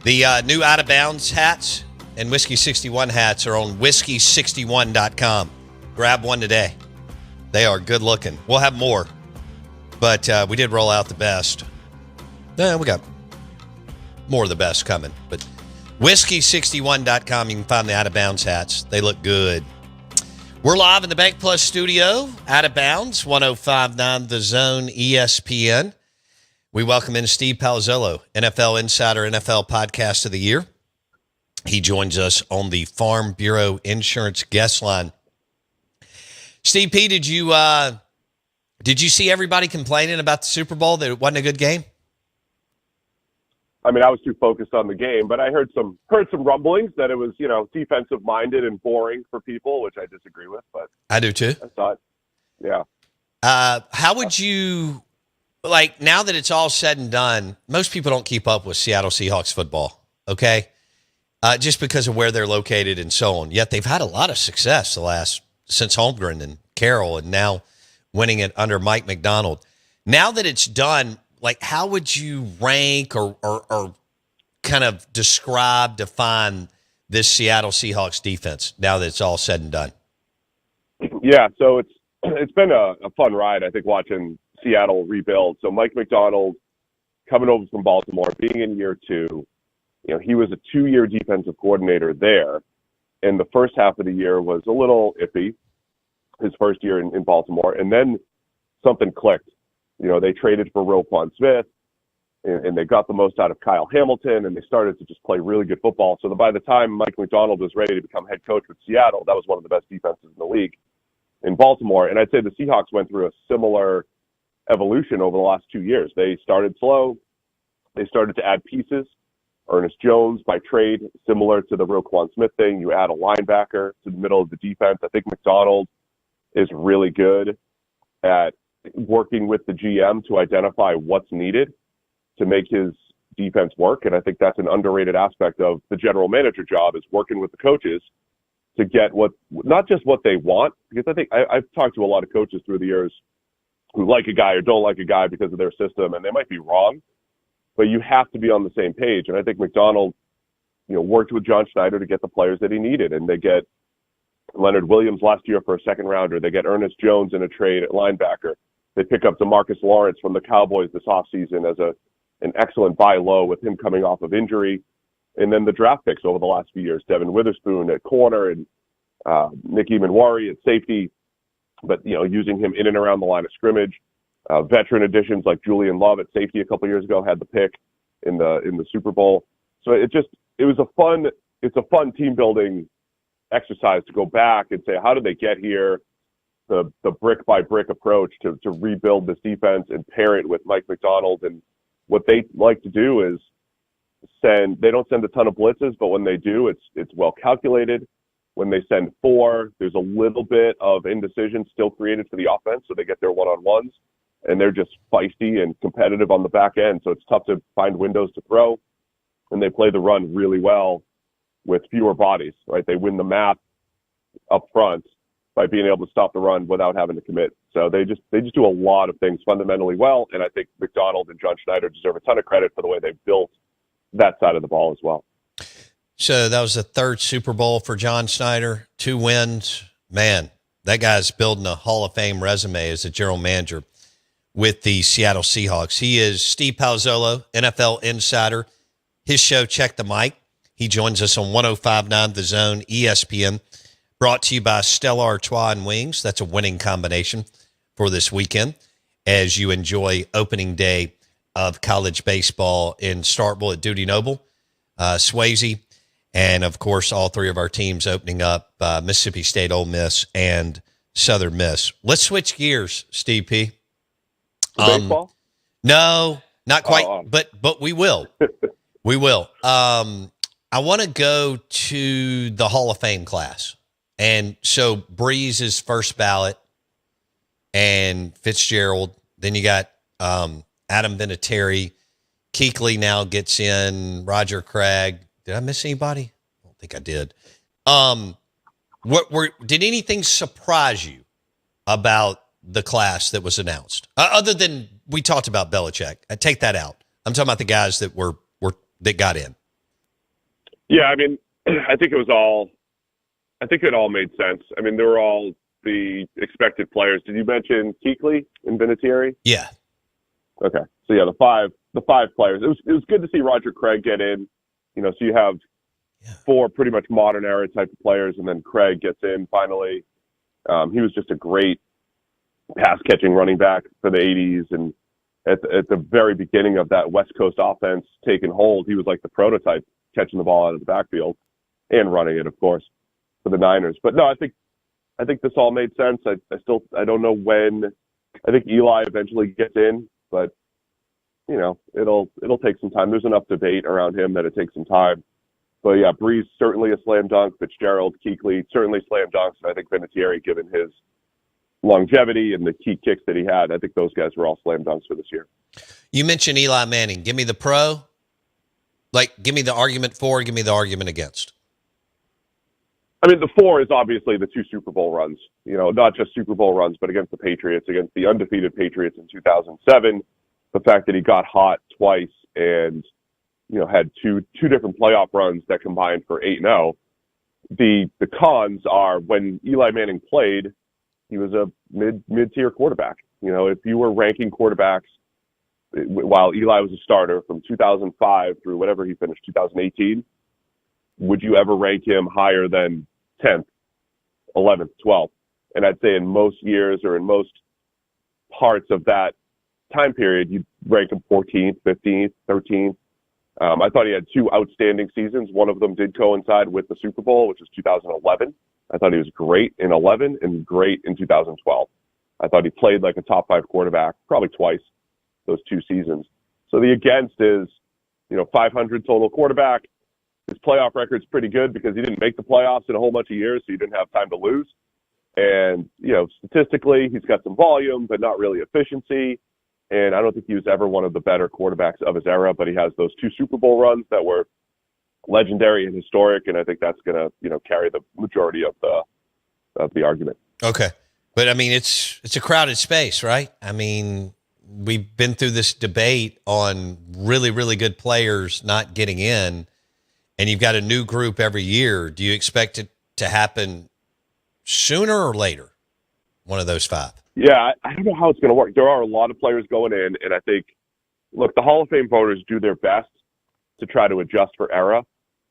The new Out of Bounds hats and Whiskey 61 hats are on whiskey61.com. Grab one today. They are good looking. We'll have more, but we did roll out the best. We got more of the best coming, but whiskey61.com, you can find the Out of Bounds hats. They look good. We're live in the Bank Plus studio, Out of Bounds, 105.9 The Zone, ESPN. We welcome in Steve Palazzolo, NFL Insider, NFL Podcast of the Year. He joins us on the Farm Bureau Insurance guest line. Steve P., did you see everybody complaining about the Super Bowl that it wasn't a good game? I mean, I was too focused on the game, but I heard some rumblings that it was, defensive minded and boring for people, which I disagree with. But I do too. I thought, yeah. How would you, now that it's all said and done, most people don't keep up with Seattle Seahawks football, okay? Just because of where they're located and so on. Yet they've had a lot of success since Holmgren and Carroll, and now winning it under Mike McDonald. Now that it's done, how would you rank or kind of define this Seattle Seahawks defense now that it's all said and done? Yeah, so it's been a fun ride, I think, watching Seattle rebuild. So Mike McDonald coming over from Baltimore, being in year two, he was a 2-year defensive coordinator there, and the first half of the year was a little iffy, his first year in Baltimore, and then something clicked. They traded for Roquan Smith, and they got the most out of Kyle Hamilton, and they started to just play really good football. So by the time Mike McDonald was ready to become head coach with Seattle, that was one of the best defenses in the league in Baltimore. And I'd say the Seahawks went through a similar evolution over the last 2 years. They started slow. They started to add pieces. Ernest Jones by trade, similar to the Roquan Smith thing. You add a linebacker to the middle of the defense. I think McDonald is really good at working with the GM to identify what's needed to make his defense work. And I think that's an underrated aspect of the general manager job, is working with the coaches to get not just what they want, because I think I've talked to a lot of coaches through the years who like a guy or don't like a guy because of their system, and they might be wrong, but you have to be on the same page. And I think McDonald, worked with John Schneider to get the players that he needed, and they get Leonard Williams last year for a second rounder. They get Ernest Jones in a trade at linebacker. They pick up DeMarcus Lawrence from the Cowboys this offseason as an excellent buy low with him coming off of injury. And then the draft picks over the last few years, Devin Witherspoon at corner and Nick Eamon-Wari at safety, but, using him in and around the line of scrimmage. Veteran additions like Julian Love at safety a couple years ago had the pick in the Super Bowl. So it's a fun team building exercise to go back and say, how did they get here? The brick by brick approach to rebuild this defense and pair it with Mike McDonald. And what they like to do is they don't send a ton of blitzes, but when they do, it's well calculated. When they send 4, there's a little bit of indecision still created for the offense, so they get their one-on-ones, and they're just feisty and competitive on the back end. So it's tough to find windows to throw, and they play the run really well with fewer bodies, right? They win the map up front by being able to stop the run without having to commit. So they just do a lot of things fundamentally well, and I think McDonald and John Schneider deserve a ton of credit for the way they've built that side of the ball as well. So that was the third Super Bowl for John Schneider, 2 wins. Man, that guy's building a Hall of Fame resume as a general manager with the Seattle Seahawks. He is Steve Palazzolo, NFL Insider. His show, Check the Mic. He joins us on 105.9 The Zone, ESPN. Brought to you by Stella Artois and Wings. That's a winning combination for this weekend as you enjoy opening day of college baseball in Starkville at Dudy Noble, Swayze, and, of course, all 3 of our teams opening up, Mississippi State, Ole Miss, and Southern Miss. Let's switch gears, Steve P. Baseball? No, not quite, but we will. We will. I want to go to the Hall of Fame class. And so Breeze is first ballot and Fitzgerald. Then you got Adam Vinatieri. Kuechly now gets in. Roger Craig. Did I miss anybody? I don't think I did. Did anything surprise you about the class that was announced? Other than we talked about Belichick. I take that out. I'm talking about the guys that that got in. Yeah, I mean, I think it all made sense. I mean, they were all the expected players. Did you mention Kuechly and Vinatieri? Yeah. Okay. So yeah, the five players. It was good to see Roger Craig get in. So you have four pretty much modern era type of players, and then Craig gets in finally. He was just a great pass catching running back for the 80s, and at the very beginning of that West Coast offense taking hold, he was like the prototype, catching the ball out of the backfield and running it, of course, for the Niners. But no, I think this all made sense. I don't know when. I think Eli eventually gets in, but it'll take some time. There's enough debate around him that it takes some time. But yeah, Breeze certainly a slam dunk. Fitzgerald, Kuechly certainly slam dunks. And I think Vinatieri, given his longevity and the key kicks that he had, I think those guys were all slam dunks for this year. You mentioned Eli Manning. Give me the pro. Give me the argument for, give me the argument against. I mean, the four is obviously the two Super Bowl runs. Not just Super Bowl runs, but against the Patriots, against the undefeated Patriots in 2007. The fact that he got hot twice and had two different playoff runs that combined for 8-0. The cons are when Eli Manning played, he was a mid-tier quarterback. If you were ranking quarterbacks while Eli was a starter from 2005 through whatever he finished, 2018, would you ever rank him higher than 10th, 11th, 12th? And I'd say in most years or in most parts of that time period, you'd rank him 14th, 15th, 13th. I thought he had two outstanding seasons. One of them did coincide with the Super Bowl, which was 2011. I thought he was great in 11 and great in 2012. I thought he played like a top 5 quarterback probably twice those two seasons. So the against is, 500 total quarterback. His playoff record's pretty good because he didn't make the playoffs in a whole bunch of years, so he didn't have time to lose. And, statistically, he's got some volume, but not really efficiency. And I don't think he was ever one of the better quarterbacks of his era, but he has those two Super Bowl runs that were legendary and historic, and I think that's going to, carry the majority of the argument. Okay. But, I mean, it's a crowded space, right? I mean, we've been through this debate on really, really good players not getting in, and you've got a new group every year. Do you expect it to happen sooner or later, one of those five? Yeah, I don't know how it's going to work. There are a lot of players going in, and I think, look, the Hall of Fame voters do their best to try to adjust for era,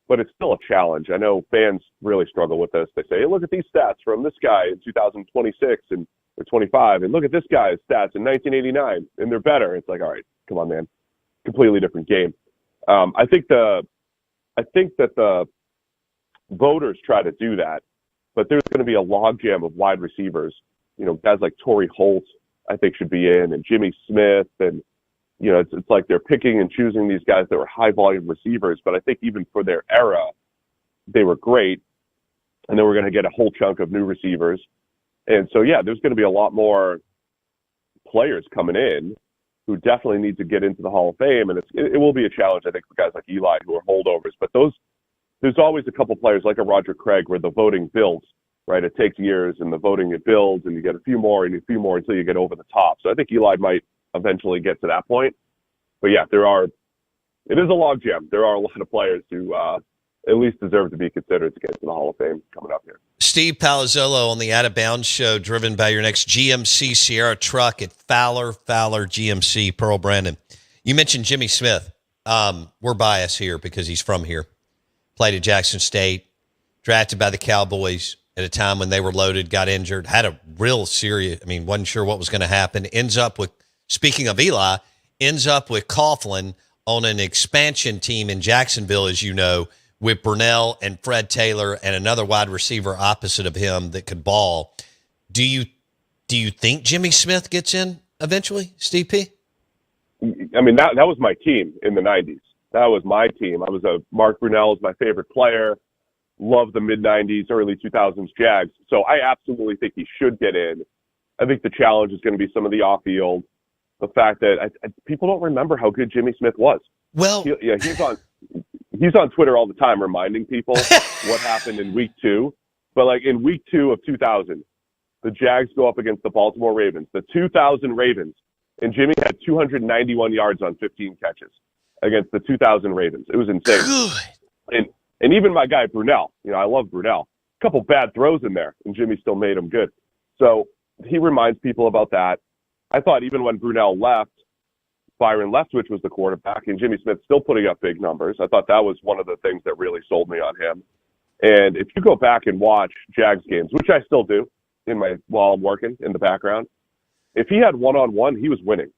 but it's still a challenge. I know fans really struggle with this. They say, hey, look at these stats from this guy in 2026 or 25, and look at this guy's stats in 1989, and they're better. It's like, all right, come on, man. Completely different game. I think that the voters try to do that, but there's going to be a logjam of wide receivers. Guys like Torrey Holt, I think, should be in, and Jimmy Smith, and it's like they're picking and choosing these guys that were high volume receivers. But I think even for their era, they were great, and then we're going to get a whole chunk of new receivers, and so yeah, there's going to be a lot more players coming in who definitely need to get into the Hall of Fame, and it will be a challenge, I think, for guys like Eli who are holdovers. But there's always a couple players like a Roger Craig where the voting builds. Right, it takes years, and the voting it builds, and you get a few more and a few more until you get over the top. So I think Eli might eventually get to that point. But yeah, it is a logjam. There are a lot of players who at least deserve to be considered to get to the Hall of Fame coming up here. Steve Palazzolo on the Out of Bounds show, driven by your next GMC Sierra truck at Fowler GMC, Pearl Brandon. You mentioned Jimmy Smith. We're biased here because he's from here. Played at Jackson State, drafted by the Cowboys at a time when they were loaded, got injured, had a real serious, wasn't sure what was going to happen. Ends up with, speaking of Eli, ends up with Coughlin on an expansion team in Jacksonville, as you know, with Burnell and Fred Taylor and another wide receiver opposite of him that could ball. Do you think Jimmy Smith gets in eventually, Steve P? That was my team in the 90s. That was my team. Mark Brunell was my favorite player. Love the mid-90s, early 2000s Jags. So I absolutely think he should get in. I think the challenge is going to be some of the off-field. The fact that people don't remember how good Jimmy Smith was. Well, he's on Twitter all the time reminding people what happened in week 2. But like in week 2 of 2000, the Jags go up against the Baltimore Ravens, the 2000 Ravens, and Jimmy had 291 yards on 15 catches against the 2000 Ravens. It was insane. Good. And And even my guy Brunell, I love Brunell. A couple bad throws in there, and Jimmy still made them good. So he reminds people about that. I thought even when Brunell left, Byron Leftwich was the quarterback, and Jimmy Smith still putting up big numbers. I thought that was one of the things that really sold me on him. And if you go back and watch Jags games, which I still do while I'm working in the background, if he had one-on-one, he was winning.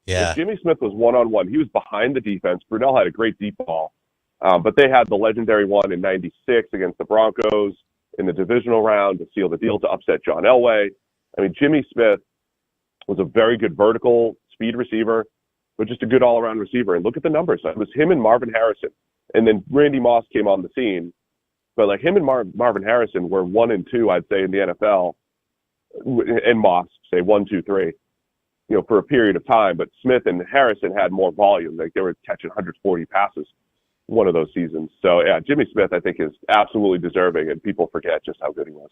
Yeah. If Jimmy Smith was one-on-one, he was behind the defense. Brunell had a great deep ball, but they had the legendary one in '96 against the Broncos in the divisional round to seal the deal to upset John Elway. I mean, Jimmy Smith was a very good vertical speed receiver, but just a good all-around receiver. And look at the numbers. It was him and Marvin Harrison. And then Randy Moss came on the scene. But like him and Marvin Harrison were 1 and 2, I'd say, in the NFL. And Moss, say 1, 2, 3, for a period of time. But Smith and Harrison had more volume. Like they were catching 140 passes one of those seasons. So, yeah, Jimmy Smith, I think, is absolutely deserving, and people forget just how good he was.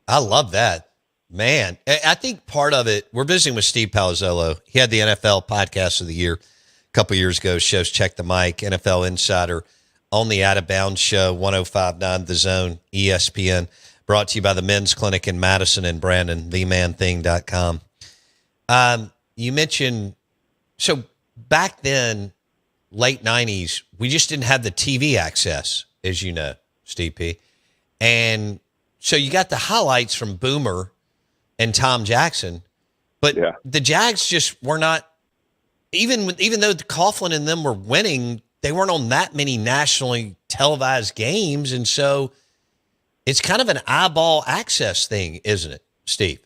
I love that. Man, I think part of it, we're visiting with Steve Palazzolo. He had the NFL Podcast of the Year a couple of years ago, shows Check the Mic, NFL Insider, on the Out of Bounds show, 105.9 The Zone, ESPN, brought to you by the Men's Clinic in Madison and Brandon, themanthing.com. You mentioned, so back then, late 90s, we just didn't have the TV access, as you know, Steve P. And so you got the highlights from Boomer and Tom Jackson, but the Jags just were not, even though Coughlin and them were winning, they weren't on that many nationally televised games. And so it's kind of an eyeball access thing, isn't it, Steve?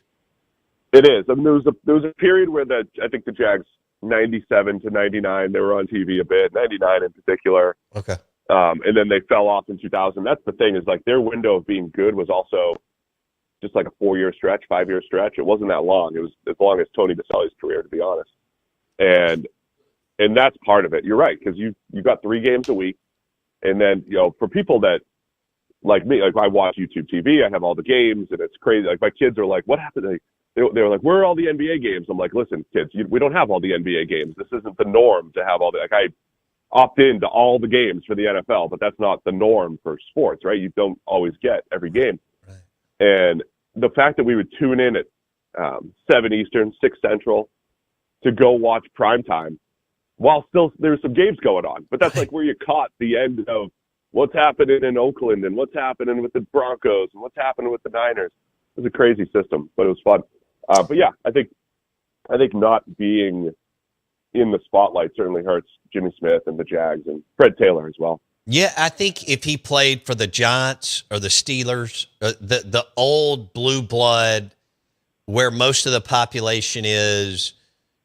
It is. I mean, there was a period where I think the Jags, 97 to 99, they were on TV a bit, 99 in particular. Okay. And then they fell off in 2000. That's the thing, is like their window of being good was also just like a 4-year stretch, 5-year stretch. It wasn't that long. It was as long as Tony DeSalle's career, to be honest. And that's part of it. You're right, because you got 3 games a week. And then, for people that, like me, like I watch YouTube TV, I have all the games, and it's crazy. Like my kids are like, what happened? They were like, where are all the NBA games? I'm like, listen, kids, we don't have all the NBA games. This isn't the norm to have all the, like I opt into all the games for the NFL, but that's not the norm for sports, right? You don't always get every game. Right. And the fact that we would tune in at 7 Eastern, 6 Central to go watch primetime while still there's some games going on. But that's like where you caught the end of what's happening in Oakland and what's happening with the Broncos and what's happening with the Niners. It was a crazy system, but it was fun. But yeah, I think not being in the spotlight certainly hurts Jimmy Smith and the Jags and Fred Taylor as well. Yeah, I think if he played for the Giants or the Steelers, the old blue blood, where most of the population is,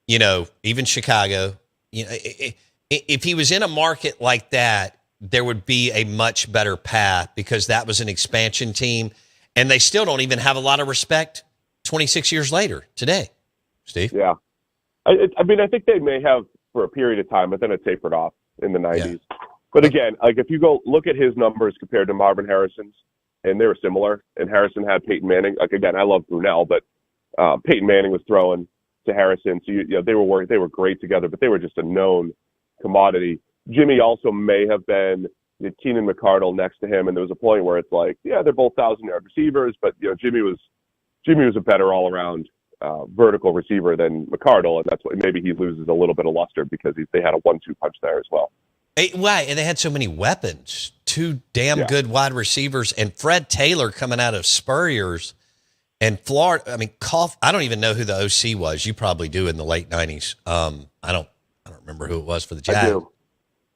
even Chicago, if he was in a market like that, there would be a much better path, because that was an expansion team, and they still don't even have a lot of respect 26 years later today, Steve. Yeah. I mean, I think they may have for a period of time, but then it tapered off in the 90s. Yeah. But again, like if you go look at his numbers compared to Marvin Harrison's, and they were similar, and Harrison had Peyton Manning. Like again, I love Brunell, but Peyton Manning was throwing to Harrison. So they were great together, but they were just a known commodity. Jimmy also may have been Keenan McCardle next to him, and there was a point where it's like, yeah, they're both 1,000-yard receivers, but Jimmy was a better all-around vertical receiver than McCardle, and that's why maybe he loses a little bit of luster, because they had a 1-2 punch there as well. Right, and they had so many weapons, 2 damn good wide receivers, and Fred Taylor coming out of Spurrier's and Florida. I mean, I don't even know who the OC was. You probably do in the late 90s. I don't remember who it was for the Jags. I do.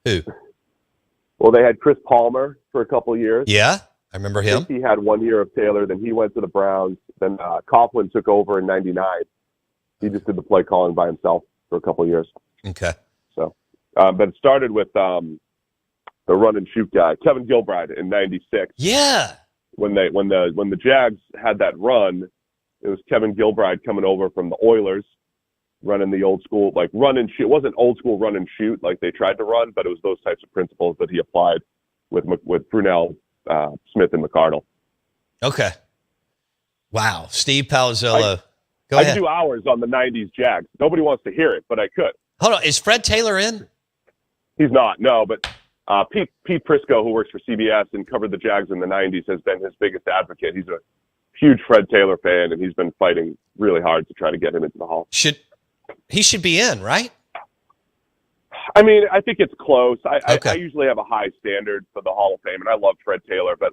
Who? Well, they had Chris Palmer for a couple of years. Yeah, I remember him. He had 1 year of Taylor, then he went to the Browns. Then Coughlin took over in '99. He just did the play calling by himself for a couple of years. Okay. So, but it started with the run and shoot guy, Kevin Gilbride, in '96. Yeah. When the Jags had that run, it was Kevin Gilbride coming over from the Oilers, running the old school like run and shoot. It wasn't old school run and shoot like they tried to run, but it was those types of principles that he applied with Brunell, Smith, and McCardle. Okay. Wow. Steve Palazzolo. Go ahead. I could do hours on the 90s Jags. Nobody wants to hear it, but I could. Hold on. Is Fred Taylor in? He's not, no, but Pete Prisco, who works for CBS and covered the Jags in the 90s, has been his biggest advocate. He's a huge Fred Taylor fan, and he's been fighting really hard to try to get him into the Hall. He should be in, right? I mean, I think it's close. I usually have a high standard for the Hall of Fame, and I love Fred Taylor, but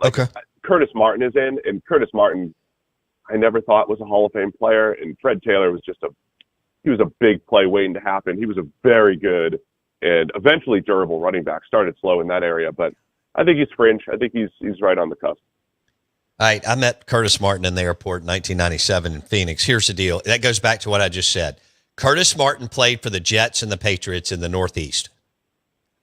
Curtis Martin is in, and Curtis Martin I never thought was a Hall of Fame player, and Fred Taylor was he was a big play waiting to happen. He was a very good and eventually durable running back. Started slow in that area, but I think he's fringe. I think he's right on the cusp. All right, I met Curtis Martin in the airport in 1997 in Phoenix. Here's the deal. That goes back to what I just said. Curtis Martin played for the Jets and the Patriots in the Northeast.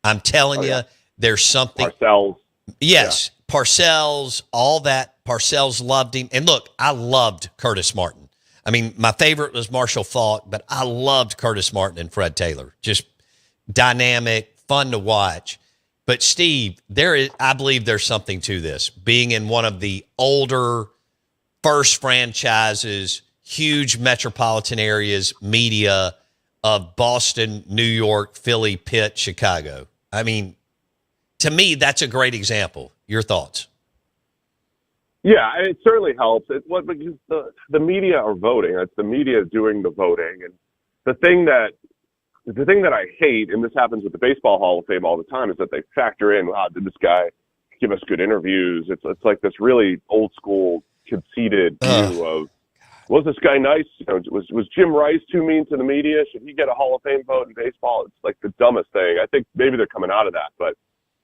I'm telling you, there's something. Parcells. Yes, yeah. Parcells, all that. Parcells loved him. And look, I loved Curtis Martin. I mean, my favorite was Marshall Faulk, but I loved Curtis Martin and Fred Taylor. Just dynamic, fun to watch. But Steve, I believe there's something to this. Being in one of the older first franchises, huge metropolitan areas, media of Boston, New York, Philly, Pitt, Chicago. I mean, to me, that's a great example. Your thoughts? Yeah, it certainly helps. Because the media are voting. It's the media doing the voting. And the thing that I hate, and this happens with the Baseball Hall of Fame all the time, is that they factor in, wow, did this guy give us good interviews? It's like this really old school conceited view of, was this guy nice? You know, was Jim Rice too mean to the media? Should he get a Hall of Fame vote in baseball? It's like the dumbest thing. I think maybe they're coming out of that, but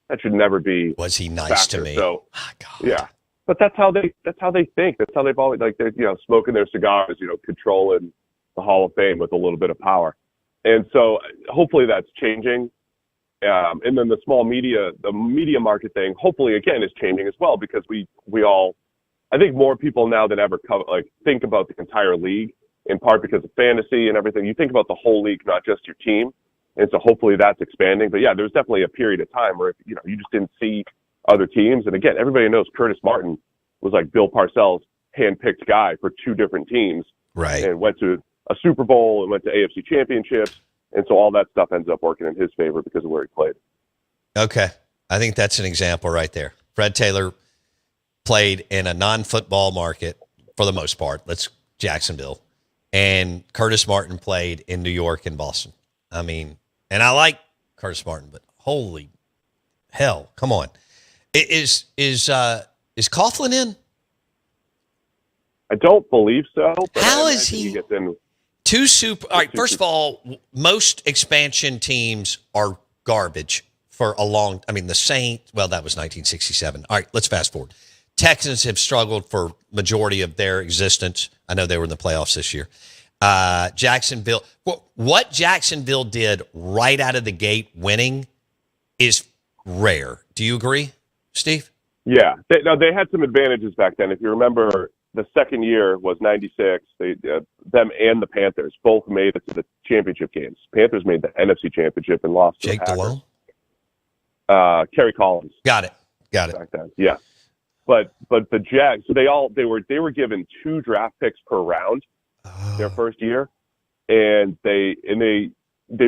that should never be. Was he nice to me? So, yeah. But that's how they think. That's how they've always, like, they're, smoking their cigars, controlling the Hall of Fame with a little bit of power. And so hopefully that's changing. And then the media market thing, hopefully again is changing as well, because we all, I think more people now than ever think about the entire league, in part because of fantasy and everything. You think about the whole league, not just your team. And so hopefully that's expanding. But yeah, there was definitely a period of time where, you just didn't see other teams. And again, everybody knows Curtis Martin was like Bill Parcells' handpicked guy for two different teams. Right. And went to a Super Bowl and went to AFC championships. And so all that stuff ends up working in his favor because of where he played. Okay. I think that's an example right there. Fred Taylor played in a non-football market for the most part. Jacksonville. And Curtis Martin played in New York and Boston. I mean, and I like Curtis Martin, but holy hell, come on. Is Coughlin in? I don't believe so. But how is he? Gets in all right, first of all, most expansion teams are garbage for a long. I mean, the Saints. Well, that was 1967. All right, let's fast forward. Texans have struggled for majority of their existence. I know they were in the playoffs this year. Jacksonville. What Jacksonville did right out of the gate, winning, is rare. Do you agree, Steve? Yeah. They had some advantages back then. If you remember, the second year was 96. Them and the Panthers both made it to the championship games. Panthers made the NFC championship and lost. Jake Delhomme? Kerry Collins. Got it. Back then. Yeah. But the Jags, so they were given 2 draft picks per round their first year, and they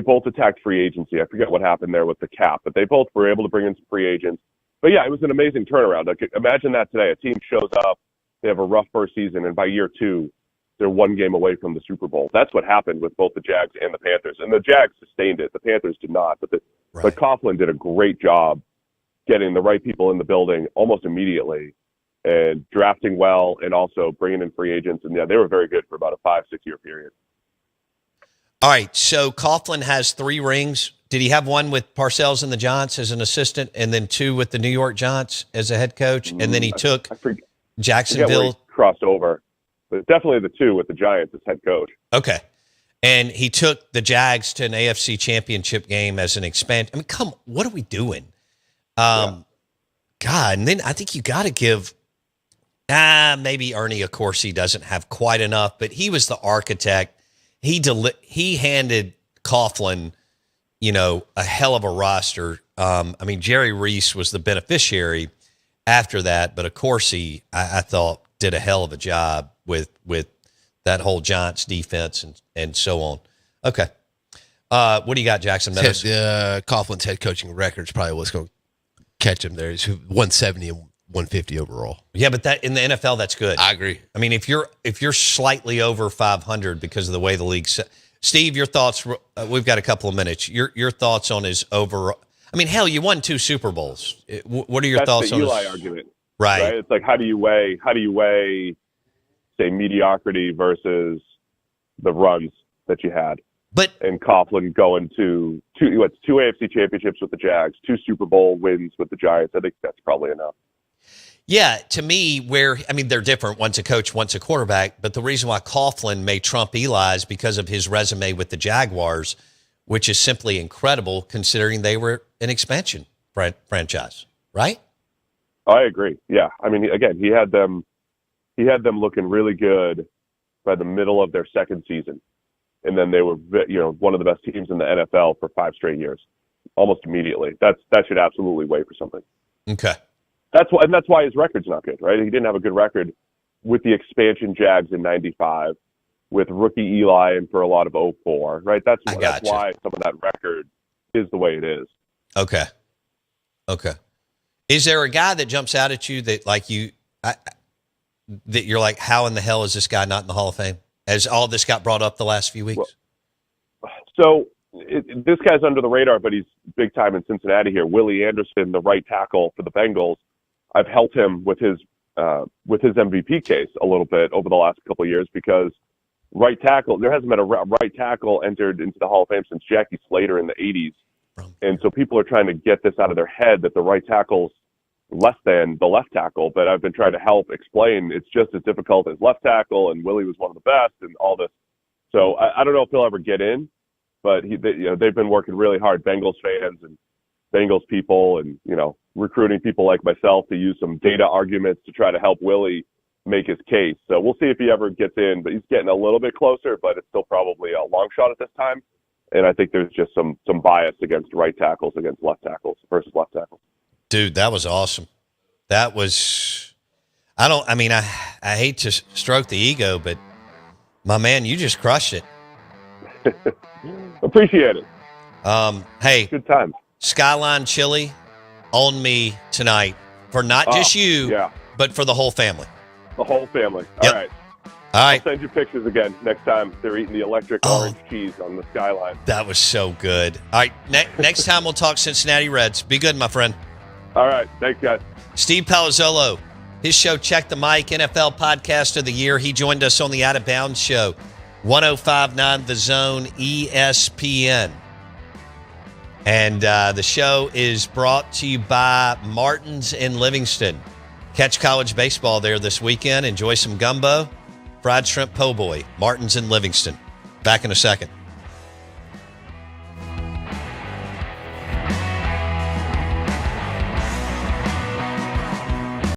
both attacked free agency. I forget what happened there with the cap, but they both were able to bring in some free agents. But yeah, it was an amazing turnaround. Like, imagine that today. A team shows up, they have a rough first season, and by year 2, they're 1 game away from the Super Bowl. That's what happened with both the Jags and the Panthers. And the Jags sustained it. The Panthers did not. But Coughlin did a great job getting the right people in the building almost immediately and drafting well and also bringing in free agents. And yeah, they were very good for about a 5-6 year period. All right. So Coughlin has 3 rings. Did he have 1 with Parcells and the Giants as an assistant, and then 2 with the New York Giants as a head coach? And then he took Jacksonville. Crossed over, but definitely the 2 with the Giants as head coach. Okay. And he took the Jags to an AFC championship game as an expansion. I mean, what are we doing? God, and then I think you got to give, maybe Ernie, of course, he doesn't have quite enough, but he was the architect. He handed Coughlin, a hell of a roster. I mean, Jerry Reese was the beneficiary after that, but of course I thought did a hell of a job with that whole Giants defense and so on. Okay. What do you got, Jackson Meadows? Coughlin's head coaching record is probably what's going to catch him there. He's 170 and 150 overall. Yeah, but that in the NFL, that's good. I agree. I mean, if you're slightly over 500 because of the way the league's set. Steve, your thoughts? We've got a couple of minutes. Your thoughts on his over? I mean, hell, you won 2 Super Bowls. What are your thoughts the on Eli his argument? Right. It's like how do you weigh, say, mediocrity versus the runs that you had? But and Coughlin going to two AFC championships with the Jags, 2 Super Bowl wins with the Giants. I think that's probably enough. yeah, to me, they're different. One's a coach, one's a quarterback. But the reason why Coughlin may trump Eli is because of his resume with the Jaguars, which is simply incredible considering they were an expansion franchise, right? I agree. Yeah, I mean, again, he had them looking really good by the middle of their second season. And then they were, one of the best teams in the NFL for 5 straight years, almost immediately. That should absolutely weigh for something. Okay. That's why his record's not good, right? He didn't have a good record with the expansion Jags in '95, with rookie Eli and for a lot of '04, right? That's why some of that record is the way it is. Okay. Is there a guy that jumps out at you that that you're like, how in the hell is this guy not in the Hall of Fame? As all this got brought up the last few weeks? So this guy's under the radar, but he's big time in Cincinnati here. Willie Anderson, the right tackle for the Bengals. I've helped him with his MVP case a little bit over the last couple of years because right tackle, there hasn't been a right tackle entered into the Hall of Fame since Jackie Slater in the 80s. And so people are trying to get this out of their head that the right tackle's less than the left tackle, but I've been trying to help explain it's just as difficult as left tackle, and Willie was one of the best, and all this. So I don't know if he'll ever get in, but they've been working really hard, Bengals fans and Bengals people, and recruiting people like myself to use some data arguments to try to help Willie make his case. So we'll see if he ever gets in, but he's getting a little bit closer, but it's still probably a long shot at this time. And I think there's just some bias against right tackles against left tackles versus left tackles. Dude, that was awesome. That was, I hate to stroke the ego, but my man, you just crushed it. Appreciate it. Hey, good time. Skyline Chili on me tonight for not just you, but for the whole family. The whole family. Yep. All right. All right. I'll send you pictures again next time they're eating the electric orange cheese on the Skyline. That was so good. All right. Next time we'll talk Cincinnati Reds. Be good, my friend. All right. Thanks, guys. Steve Palazzolo, his show, Check the Mic, NFL Podcast of the Year. He joined us on the Out of Bounds Show, 105.9 The Zone, ESPN. And the show is brought to you by Martin's in Livingston. Catch college baseball there this weekend. Enjoy some gumbo, fried shrimp po' boy. Martin's in Livingston. Back in a second.